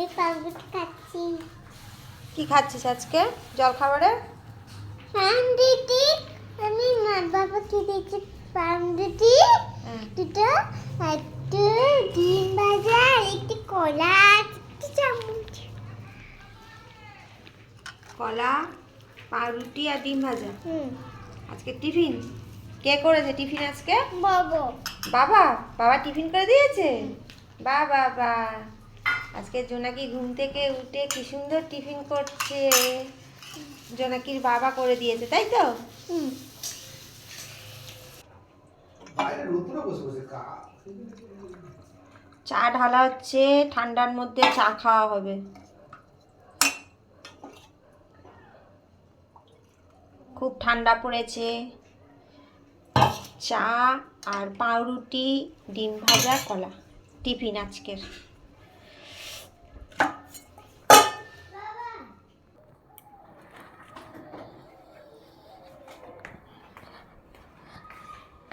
এই পাউরুটি খাচ্ছি। কি খাচ্ছিস আজকে জল খাবারে? পাউরুটি। আমি মা বাবাকে দিয়েছি পাউরুটি দুটো, একটু ডিম ভাজা, একটু কলা, একটু চামচ। কলা, পাউরুটি আর ডিম ভাজা। আজকে টিফিন কে করেছে টিফিন আজকে? বাবা। বাবা বাবা টিফিন করে দিয়েছে। বা বাবা, আজকে জোনাকি ঘুম থেকে উঠে কি সুন্দর টিফিন করছে। জোনাকির বাবা করে দিয়েছে, তাই তো? চা ঢালা হচ্ছে, ঠান্ডার মধ্যে চা খাওয়া হবে। খুব ঠান্ডা পড়েছে। চা আর পাউরুটি, ডিম ভাজা, কলা টিফিন আজকের।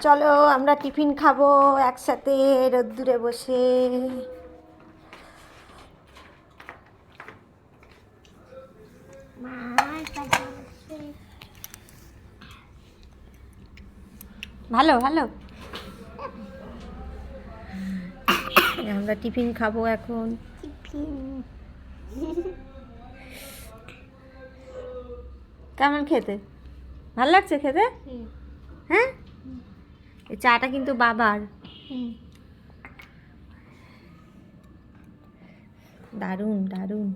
চলো আমরা টিফিন খাবো একসাথে রোদ্দুরে বসে। ভালো ভালো, আমরা টিফিন খাবো এখন। কেমন খেতে? ভালো লাগছে খেতে? হ্যাঁ, এই চাটা কিন্তু বাবার। দারুণ দারুণ।